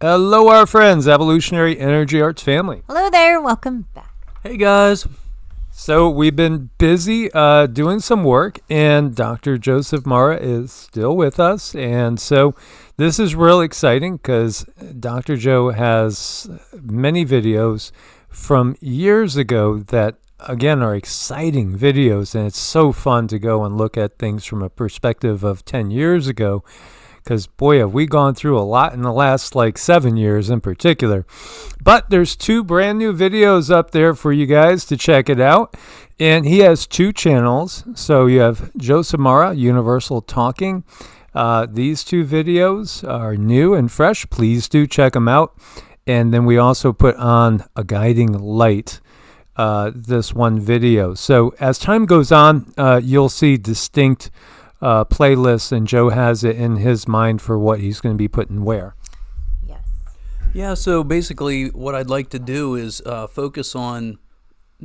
Hello, our friends, Evolutionary Energy Arts family. Hello there, welcome back. Hey guys. So we've been busy doing some work, and Dr. Joseph Mara is still with us. And so this is real exciting because Dr. Joe has many videos from years ago that, again, are exciting videos. And it's so fun to go and look at things from a perspective of 10 years ago. Because, boy, have we gone through a lot in the last, 7 years in particular. But there's 2 brand new videos up there for you guys to check it out. And he has 2 channels. So you have Joe Samara, Universal Talking. These 2 videos are new and fresh. Please do check them out. And then we also put on A Guiding Light, this one video. So as time goes on, you'll see distinct playlist, and Joe has it in his mind for what he's going to be putting where. Yes. Yeah, so basically what I'd like to do is focus on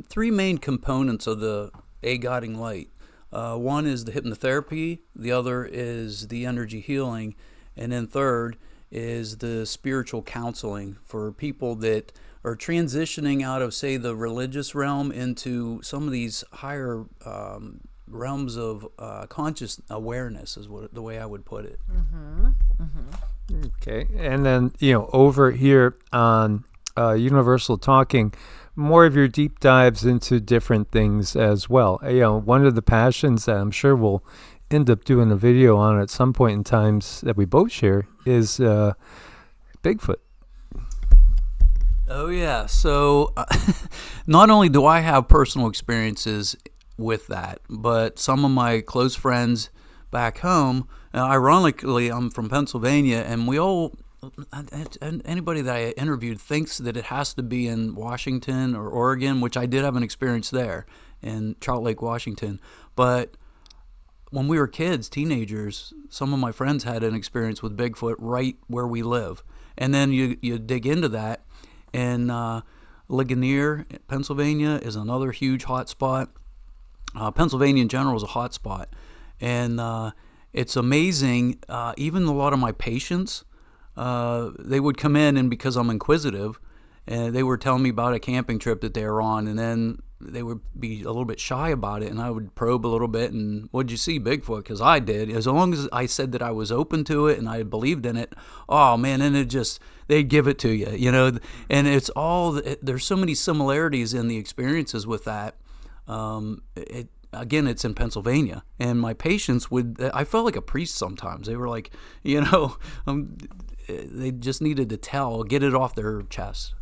3 main components of the A Guiding Light. One is the hypnotherapy, the other is the energy healing, and then third is the spiritual counseling for people that are transitioning out of, say, the religious realm into some of these higher realms of conscious awareness is the way I would put it. Mm-hmm. Mm-hmm. Okay, and then over here on Universal Talking, more of your deep dives into different things as well. One of the passions that I'm sure we'll end up doing a video on at some point in times that we both share is Bigfoot. Oh yeah, so not only do I have personal experiences with that, but some of my close friends back home, ironically, I'm from Pennsylvania, and anybody that I interviewed thinks that it has to be in Washington or Oregon, which I did have an experience there in Trout Lake, Washington. But when we were kids, teenagers, some of my friends had an experience with Bigfoot right where we live. And then you dig into that, and Ligonier, Pennsylvania is another huge hot spot. Pennsylvania in general is a hot spot, and it's amazing. Even a lot of my patients, they would come in, and because I'm inquisitive, and they were telling me about a camping trip that they were on, and then they would be a little bit shy about it, and I would probe a little bit, and what'd you see, Bigfoot? Because I did. As long as I said that I was open to it and I believed in it, oh man, and they'd give it to you, and it's there's so many similarities in the experiences with that. Again, it's in Pennsylvania, and my patients I felt like a priest sometimes. They were like, they just needed to get it off their chest.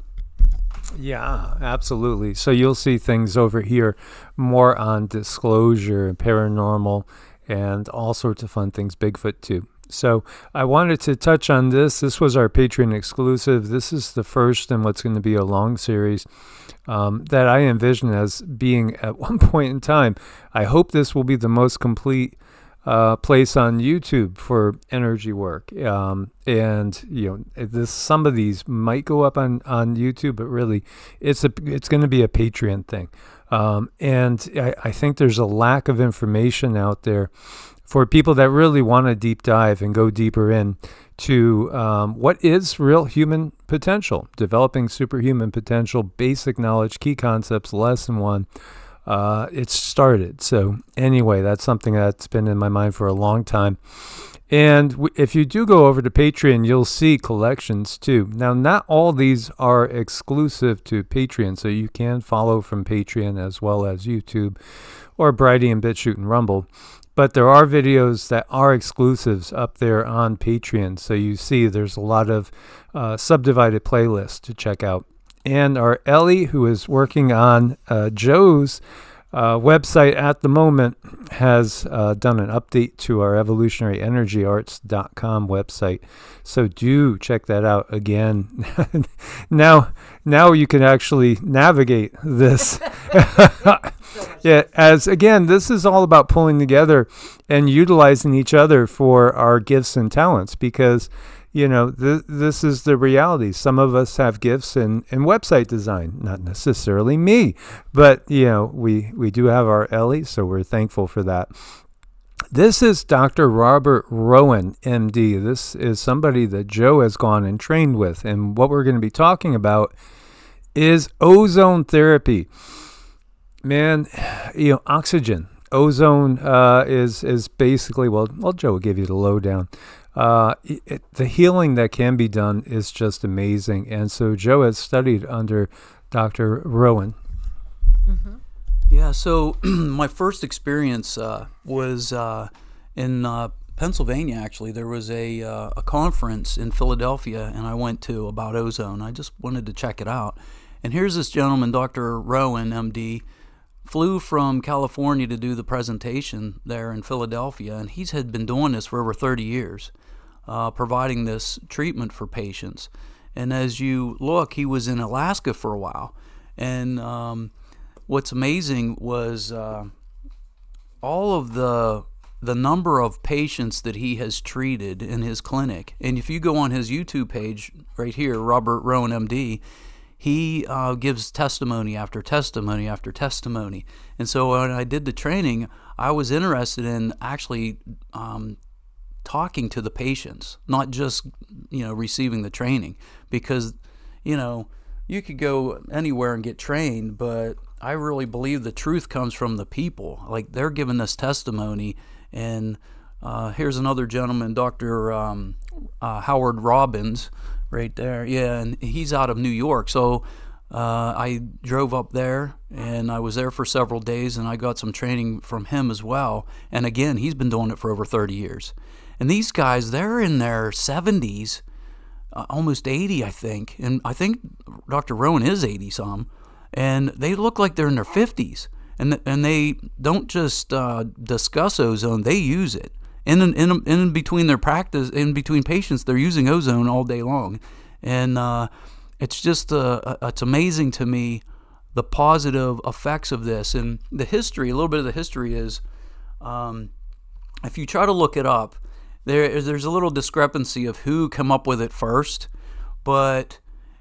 Yeah, absolutely. So you'll see things over here more on disclosure and paranormal and all sorts of fun things, Bigfoot too. So I wanted to touch on this. This was our Patreon exclusive. This is the first in what's going to be a long series that I envision as being at one point in time. I hope this will be the most complete place on YouTube for energy work. And some of these might go up on YouTube, but really it's going to be a Patreon thing. And I think there's a lack of information out there for people that really want to deep dive and go deeper in to what is real human potential, developing superhuman potential, basic knowledge, key concepts, lesson 1. It's started. So anyway, that's something that's been in my mind for a long time. And if you do go over to Patreon, you'll see collections too. Now, not all these are exclusive to Patreon, so you can follow from Patreon as well as YouTube or Bridie and BitChute and Rumble. But there are videos that are exclusives up there on Patreon. So you see there's a lot of subdivided playlists to check out. And our Ellie, who is working on Joe's website at the moment, has done an update to our evolutionaryenergyarts.com website. So do check that out again. Now you can actually navigate this. Yeah, as again, this is all about pulling together and utilizing each other for our gifts and talents, because this is the reality. Some of us have gifts in website design, not necessarily me, but we do have our Ellie, so we're thankful for that. This is Dr. Robert Rowan, MD. This is somebody that Joe has gone and trained with. And what we're going to be talking about is ozone therapy. Man, oxygen. Ozone is basically, well, Joe will give you the lowdown. The healing that can be done is just amazing. And so Joe has studied under Dr. Rowan. Mm-hmm. Yeah, so my first experience was in Pennsylvania, actually. There was a conference in Philadelphia, and I went to about ozone. I just wanted to check it out. And here's this gentleman, Dr. Rowan, MD, flew from California to do the presentation there in Philadelphia, and he's had been doing this for over 30 years, providing this treatment for patients. And as you look, he was in Alaska for a while, and what's amazing was all of the number of patients that he has treated in his clinic. And if you go on his YouTube page right here, Robert Rowan, MD, he gives testimony after testimony after testimony. And so when I did the training, I was interested in actually talking to the patients, not just receiving the training, because you could go anywhere and get trained, but I really believe the truth comes from the people. Like, they're giving this testimony, and here's another gentleman, Dr. Howard Robbins, right there. Yeah, and he's out of New York. So I drove up there, and I was there for several days, and I got some training from him as well. And again, he's been doing it for over 30 years. And these guys, they're in their 70s, almost 80, I think. And I think Dr. Rowan is 80-some. And they look like they're in their 50s. And they don't just discuss ozone, they use it. In between their practice, in between patients, they're using ozone all day long. And it's just, it's amazing to me, the positive effects of this. And the history, a little bit of the history is, if you try to look it up, there's a little discrepancy of who came up with it first. But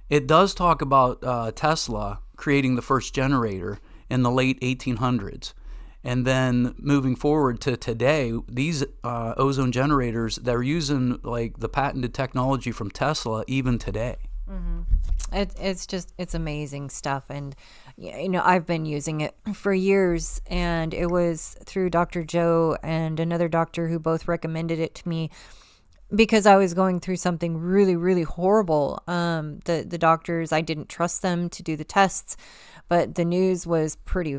it does talk about Tesla creating the first generator in the late 1800s. And then moving forward to today, these ozone generators, they're using like the patented technology from Tesla even today. Mm-hmm. It's amazing stuff. And, I've been using it for years, and it was through Dr. Joe and another doctor who both recommended it to me because I was going through something really, really horrible. The doctors, I didn't trust them to do the tests, but the news was pretty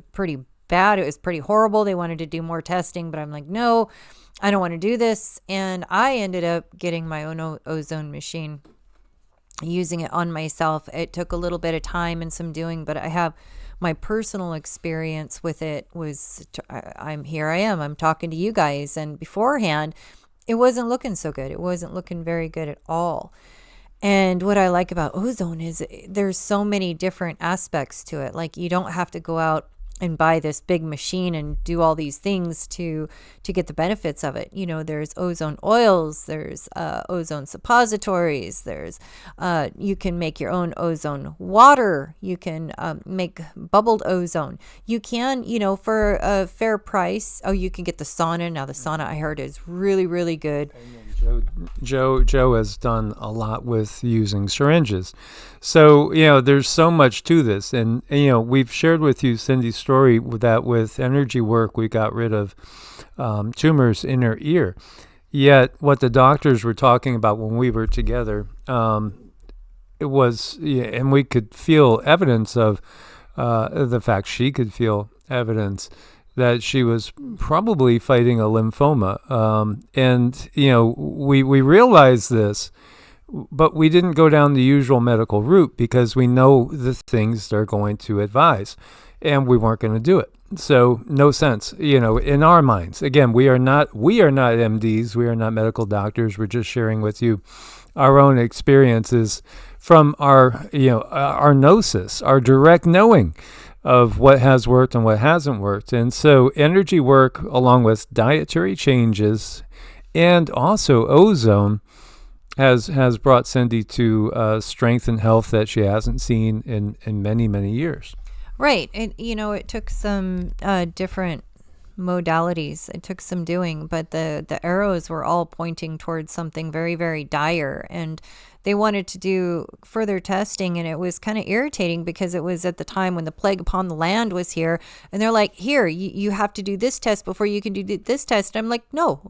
bad. It was pretty horrible. They wanted to do more testing, but I'm like, no, I don't want to do this. And I ended up getting my own ozone machine, using it on myself. It took a little bit of time and some doing, but I have my personal experience with it I'm talking to you guys. And beforehand, it wasn't looking so good. It wasn't looking very good at all. And what I like about ozone is there's so many different aspects to it. Like, you don't have to go out and buy this big machine and do all these things to get the benefits of it. There's ozone oils, there's ozone suppositories, there's you can make your own ozone water, you can make bubbled ozone. You can, for a fair price, you can get the sauna. Now the sauna, I heard, is really, really good. Joe has done a lot with using syringes. So, there's so much to this. And, we've shared with you Cindy's story that with energy work, we got rid of tumors in her ear. Yet what the doctors were talking about when we were together, it was, and we could feel evidence of the fact she could feel evidence that she was probably fighting a lymphoma. And, we realized this, but we didn't go down the usual medical route because we know the things they're going to advise, and we weren't going to do it. So no sense, in our minds. Again, we are not MDs. We are not medical doctors. We're just sharing with you our own experiences from our gnosis, our direct knowing of what has worked and what hasn't worked. And so energy work, along with dietary changes and also ozone, has brought Cindy to strength and health that she hasn't seen in many, many years. Right. It took some different modalities. It took some doing, but the arrows were all pointing towards something very, very dire. And they wanted to do further testing, and it was kind of irritating because it was at the time when the plague upon the land was here, and they're like, here, you have to do this test before you can do this test. And I'm like, no,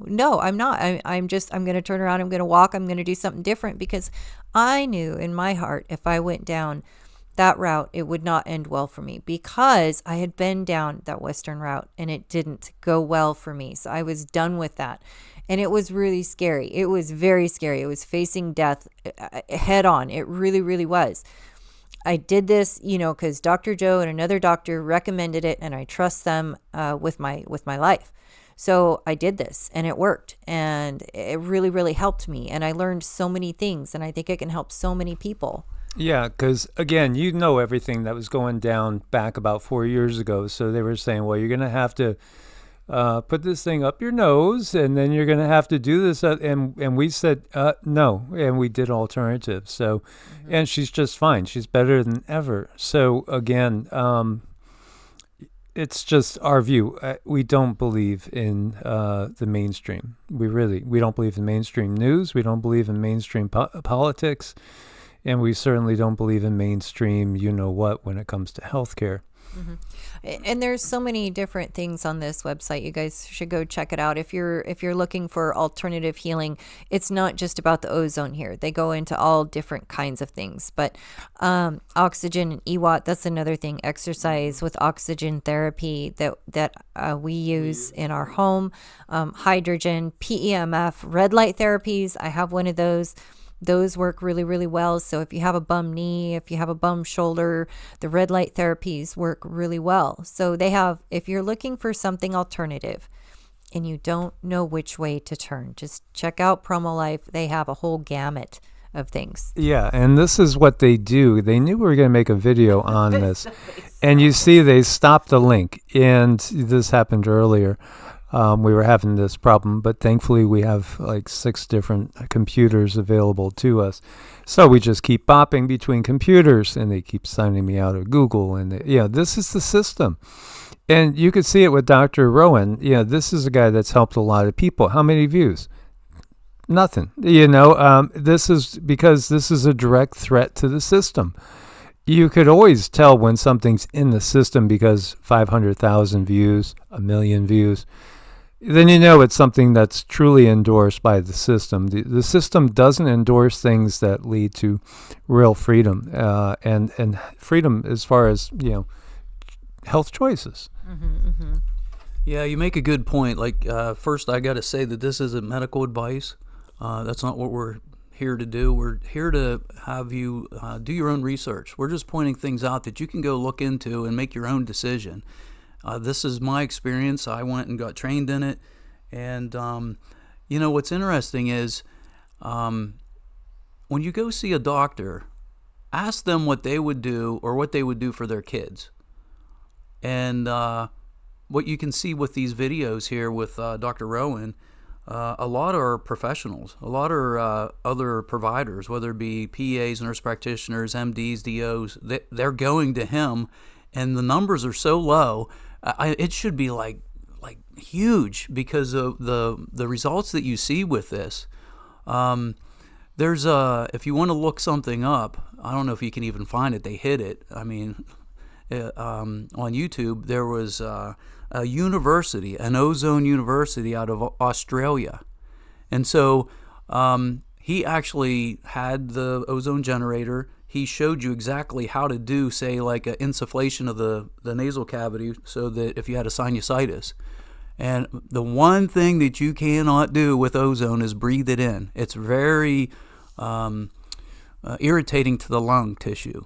I'm not. I'm going to turn around, I'm going to walk, I'm going to do something different, because I knew in my heart if I went down that route, it would not end well for me, because I had been down that Western route and it didn't go well for me. So I was done with that. And it was really scary. It was very scary. It was facing death head on. It really, really was. I did this, because Dr. Joe and another doctor recommended it, and I trust them with my life. So I did this, and it worked, and it really, really helped me. And I learned so many things, and I think it can help so many people. Yeah, because again, everything that was going down back about 4 years ago. So they were saying, well, you're going to have to put this thing up your nose, and then you're going to have to do this. And we said, no. And we did alternatives. So, and she's just fine. She's better than ever. So again, it's just our view. We don't believe in the mainstream. We don't believe in mainstream news. We don't believe in mainstream politics. And we certainly don't believe in mainstream, what, when it comes to healthcare. Mm-hmm. And there's so many different things on this website. You guys should go check it out. If you're looking for alternative healing, it's not just about the ozone here. They go into all different kinds of things. But oxygen and EWAT, that's another thing. Exercise with oxygen therapy that we use in our home. Hydrogen, PEMF, red light therapies. I have one of those. Those work really, really well. So if you have a bum knee, if you have a bum shoulder, the red light therapies work really well. So if you're looking for something alternative and you don't know which way to turn, just check out Promo Life. They have a whole gamut of things. Yeah, and this is what they do. They knew we were going to make a video on this. And you see they stopped the link. And this happened earlier. We were having this problem, but thankfully we have like 6 different computers available to us. So we just keep bopping between computers, and they keep signing me out of Google. And this is the system. And you could see it with Dr. Rowan. This is a guy that's helped a lot of people. How many views? Nothing. This is because this is a direct threat to the system. You could always tell when something's in the system because 500,000 views, 1 million views. Then it's something that's truly endorsed by the system. The system doesn't endorse things that lead to real freedom and freedom as far as health choices. Mm-hmm, mm-hmm. Yeah, you make a good point. Like first, I got to say that this isn't medical advice. That's not what we're here to do. We're here to have you do your own research. We're just pointing things out that you can go look into and make your own decision. This is my experience. I went and got trained in it. And, what's interesting is when you go see a doctor, ask them what they would do or what they would do for their kids. And what you can see with these videos here with Dr. Rowan, a lot are professionals. A lot are other providers, whether it be PAs, nurse practitioners, MDs, DOs. They're going to him, and the numbers are so low. It should be like huge because of the results that you see with this. There's if you want to look something up, I don't know if you can even find it. They hid it. I mean, on YouTube there was a university, an ozone university out of Australia, and so he actually had the ozone generator. He showed you exactly how to do, say, like an insufflation of the nasal cavity so that if you had a sinusitis. And the one thing that you cannot do with ozone is breathe it in. It's very irritating to the lung tissue.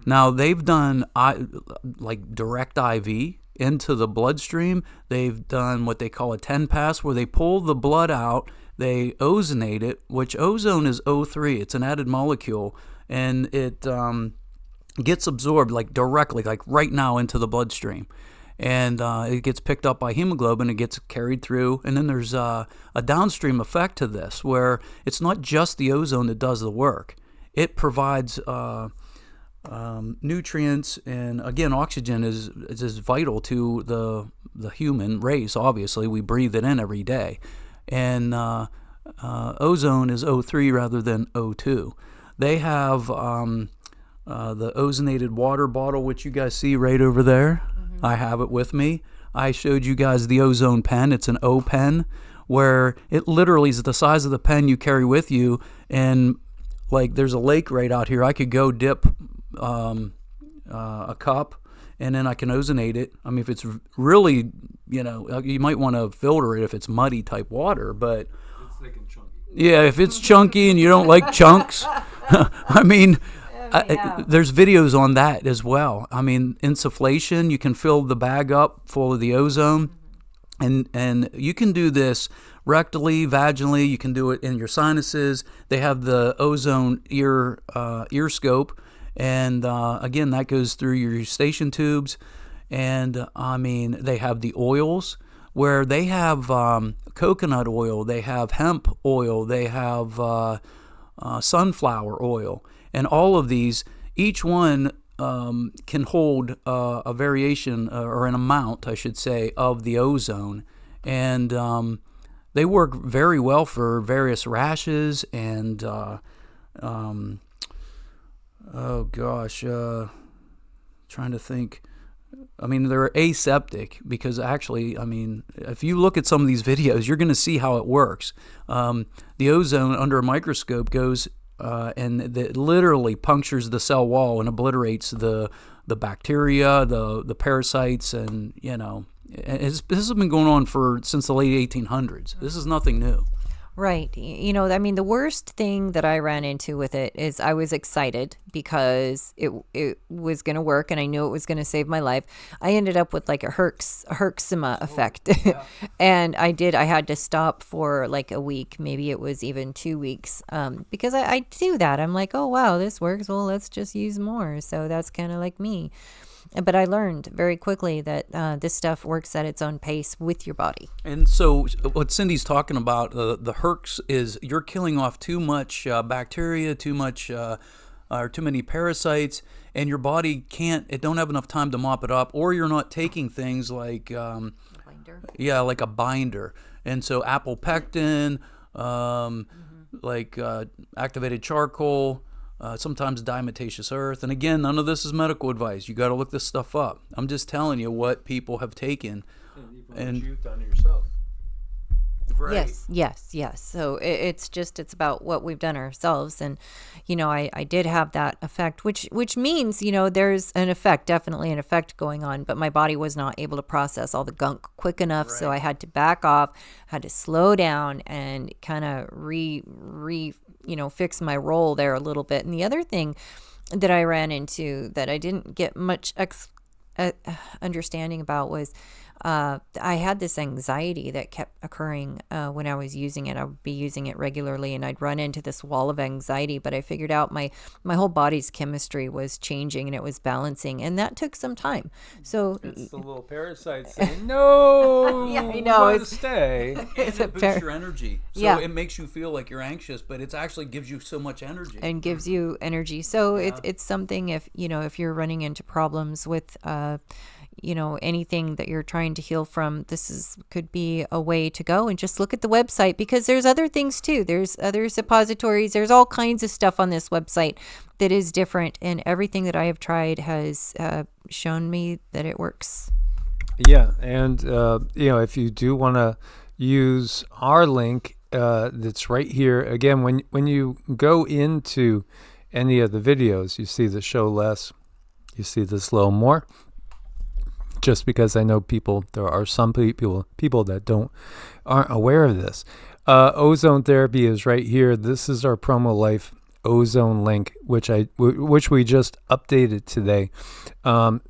Now, they've done like direct IV into the bloodstream. They've done what they call a 10 pass, where they pull the blood out, they ozonate it, which ozone is O3. It's an added molecule. And it gets absorbed like directly, like right now, into the bloodstream. And it gets picked up by hemoglobin, it gets carried through. And then there's a downstream effect to this, where it's not just the ozone that does the work. It provides nutrients, and again, oxygen is vital to the human race. Obviously, we breathe it in every day, and ozone is O3 rather than O2. They have the ozonated water bottle, which you guys see right over there. Mm-hmm. I have it with me. I showed you guys the ozone pen. It's an O pen, where it literally is the size of the pen you carry with you, and like there's a lake right out here. I could go dip a cup, and then I can ozonate it. I mean, if it's really, you might want to filter it if it's muddy type water, but it's thick and chunky. Yeah, if it's chunky and you don't like chunks, I mean, there's videos on that as well. I mean, insufflation, you can fill the bag up full of the ozone, and you can do this rectally, vaginally. You can do it in your sinuses. They have the ozone ear scope. And again, that goes through your eustachian tubes. And I mean, they have the oils where they have coconut oil, they have hemp oil, they have sunflower oil. And all of these, each one can hold a variation or an amount, I should say, of the ozone. And they work very well for various rashes and oh gosh, trying to think. I mean, they're aseptic because actually, I mean, if you look at some of these videos, you're going to see how it works. The ozone under a microscope goes and it literally punctures the cell wall and obliterates the bacteria, the parasites, and this has been going on since the late 1800s. This is nothing new. Right. I mean, the worst thing that I ran into with it is I was excited because it was going to work and I knew it was going to save my life. I ended up with like a Herxema effect. Yeah. And I had to stop for like a week. Maybe it was even 2 weeks because I do that. I'm like, oh, wow, this works. Well, let's just use more. So that's kind of like me. But I learned very quickly that this stuff works at its own pace with your body. And so what Cindy's talking about, the Herx, is you're killing off too much bacteria, too many parasites, and your body don't have enough time to mop it up, or you're not taking things like binder. Yeah, like a binder. And so apple pectin, like activated charcoal, sometimes diatomaceous earth. And again, none of this is medical advice. You got to look this stuff up. I'm just telling you what people have taken. And what you've done yourself. Right. Yes. So it's about what we've done ourselves. And, I did have that effect, which means, there's an effect, definitely an effect going on, but my body was not able to process all the gunk quick enough. Right. So I had to back off, had to slow down and kind of fix my role there a little bit. And the other thing that I ran into that I didn't get much understanding about was I had this anxiety that kept occurring when I was using it. I would be using it regularly and I'd run into this wall of anxiety, but I figured out my whole body's chemistry was changing and it was balancing, and that took some time. So it's the little parasites saying, no, yeah, I know. It's stay. And it boosts your energy. So it makes you feel like you're anxious, but it actually gives you so much energy. And gives you energy. So it's something if you're running into problems with anything that you're trying to heal from, could be a way to go. And just look at the website, because there's other things too. There's other suppositories. There's all kinds of stuff on this website that is different, and everything that I have tried has shown me that it works. Yeah, and if you do want to use our link, that's right here. Again, when you go into any of the videos, you see the show less, you see the slow more. Just because I know there are some people that aren't aware of this. Ozone therapy is right here. This is our Promo Life Ozone link, which we just updated today.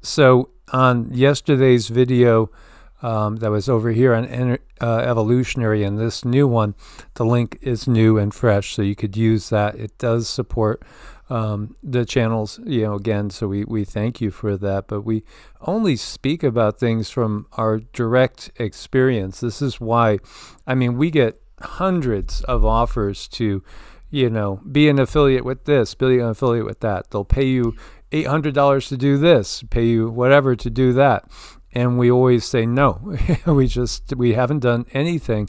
So on yesterday's video that was over here on evolutionary, and this new one, the link is new and fresh, so you could use that. It does support the channels, again, so we thank you for that, but we only speak about things from our direct experience. This is why, we get hundreds of offers to, be an affiliate with this, be an affiliate with that. They'll pay you $800 to do this, pay you whatever to do that. And we always say no. we haven't done anything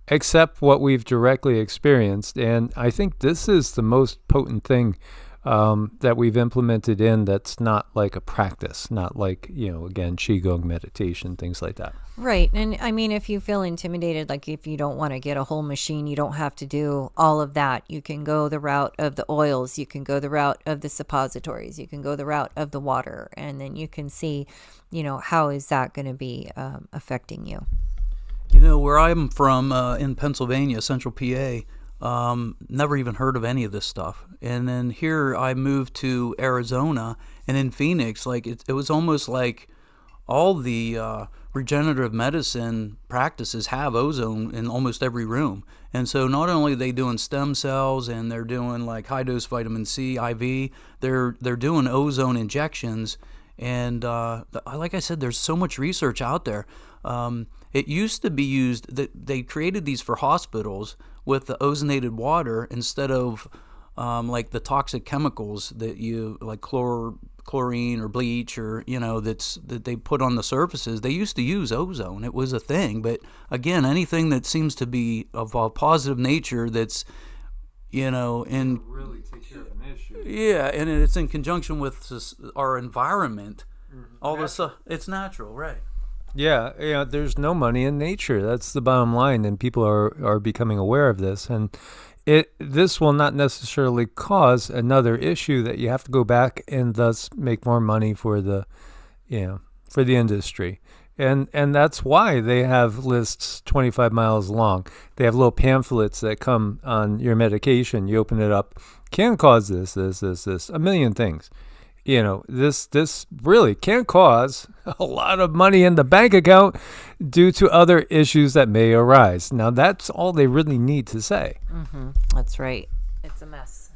except what we've directly experienced. And I think this is the most potent thing that we've implemented in that's not like a practice, not like, again, Qigong meditation, things like that. Right. And I mean, if you feel intimidated, like if you don't want to get a whole machine, you don't have to do all of that. You can go the route of the oils. You can go the route of the suppositories. You can go the route of the water. And then you can see, how is that going to be affecting you? Where I'm from in Pennsylvania, central PA, never even heard of any of this stuff. And then here I moved to Arizona, and in Phoenix, like it was almost like all the regenerative medicine practices have ozone in almost every room. And so not only are they doing stem cells and they're doing like high dose vitamin C IV, they're doing ozone injections. And like I said, there's so much research out there. It used to be used that they created these for hospitals with the ozonated water instead of like the toxic chemicals that you like chlorine or bleach or that they put on the surfaces. They used to use ozone. It was a thing. But again, anything that seems to be of a positive nature that's in really take care of an issue. Yeah, and it's in conjunction with our environment. All this stuff, it's natural, right? Yeah, there's no money in nature. That's the bottom line, and people are becoming aware of this. And this will not necessarily cause another issue that you have to go back and thus make more money for the industry. And that's why they have lists 25 miles long. They have little pamphlets that come on your medication. You open it up, can cause this, a million things. This really can cause a lot of money in the bank account due to other issues that may arise. Now, that's all they really need to say. Mm-hmm. That's right. It's a mess.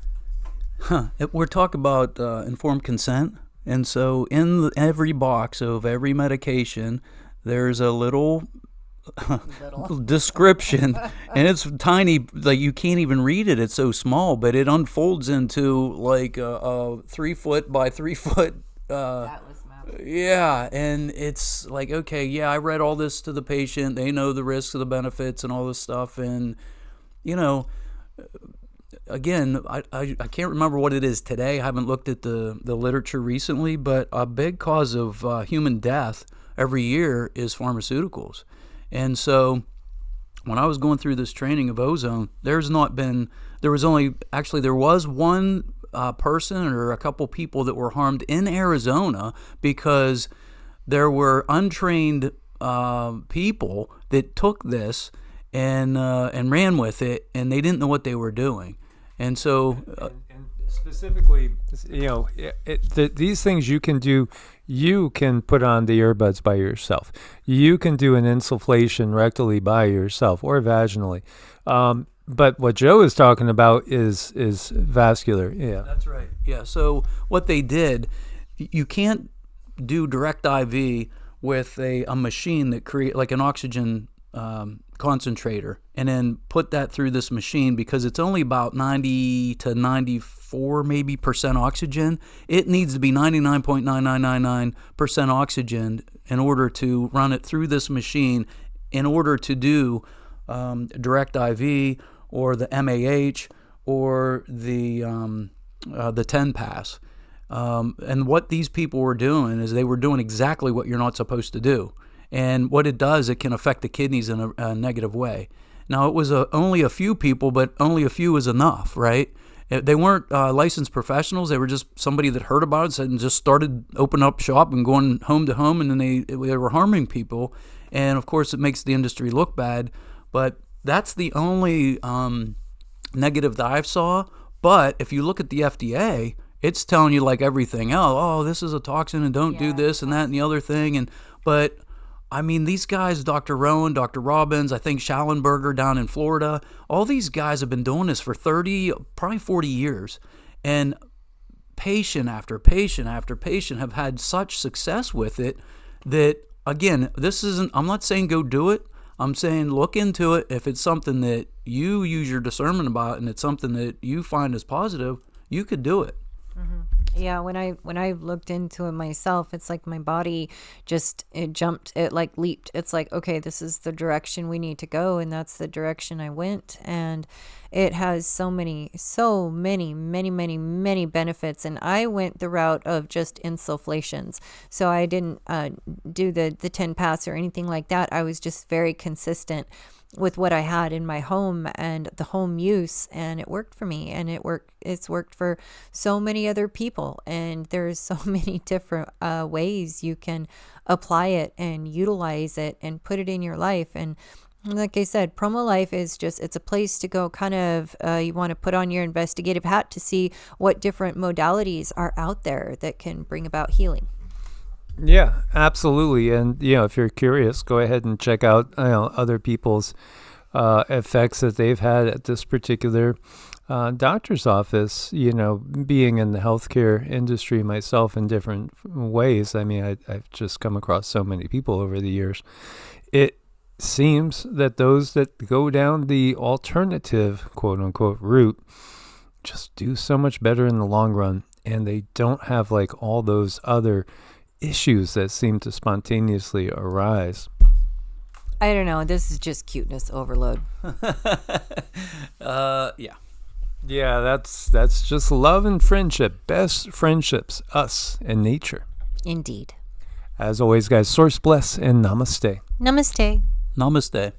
We're talking about informed consent. And so in every box of every medication, there's a little description, and it's tiny, like you can't even read it. It's so small, but it unfolds into like a 3 foot by 3 foot. Yeah, and it's like, okay, yeah, I read all this to the patient. They know the risks and the benefits and all this stuff, and again, I can't remember what it is today. I haven't looked at the literature recently, but a big cause of human death every year is pharmaceuticals. And so when I was going through this training of ozone, there was one person or a couple people that were harmed in Arizona because there were untrained people that took this and ran with it, and they didn't know what they were doing. And so and specifically, these things you can do. You can put on the earbuds by yourself. You can do an insufflation rectally by yourself or vaginally. But what Joe is talking about is vascular. Yeah, that's right. Yeah. So what they did, you can't do direct IV with a machine that create like an oxygen concentrator and then put that through this machine because it's only about 90 to 94 maybe percent oxygen. It needs to be 99.9999% oxygen in order to run it through this machine in order to do direct IV or the MAH or the 10 pass. And what these people were doing is they were doing exactly what you're not supposed to do. And what it does, it can affect the kidneys in a negative way. Now, it was only a few people, but only a few is enough, right? They weren't licensed professionals. They were just somebody that heard about it and just started opening up shop and going home to home, and then they were harming people. And, of course, it makes the industry look bad. But that's the only negative that I saw. But if you look at the FDA, it's telling you like everything else. Oh, this is a toxin and don't do this and that and the other thing. But I mean, these guys, Dr. Rowan, Dr. Robbins, I think Schallenberger down in Florida, all these guys have been doing this for 30, probably 40 years. And patient after patient after patient have had such success with it that, again, I'm not saying go do it. I'm saying look into it. If it's something that you use your discernment about and it's something that you find is positive, you could do it. Mm-hmm. Yeah, when I looked into it myself, it's like my body it jumped, it like leaped. It's like, okay, this is the direction we need to go, and that's the direction I went. And it has many, many benefits. And I went the route of just insufflations. So I didn't do the 10 paths or anything like that. I was just very consistent with what I had in my home and the home use, and it worked for me, and it's worked for so many other people. And there's so many different ways you can apply it and utilize it and put it in your life. And like I said, Promo Life is it's a place to go, kind of, you want to put on your investigative hat to see what different modalities are out there that can bring about healing. Yeah, absolutely. And, if you're curious, go ahead and check out other people's effects that they've had at this particular doctor's office. Being in the healthcare industry myself in different ways, I mean, I've just come across so many people over the years. It seems that those that go down the alternative, quote unquote, route just do so much better in the long run. And they don't have like all those other issues that seem to spontaneously arise. I don't know. This is just cuteness overload. Yeah. Yeah, that's just love and friendship. Best friendships, us and nature. Indeed. As always, guys, source bless and namaste. Namaste. Namaste.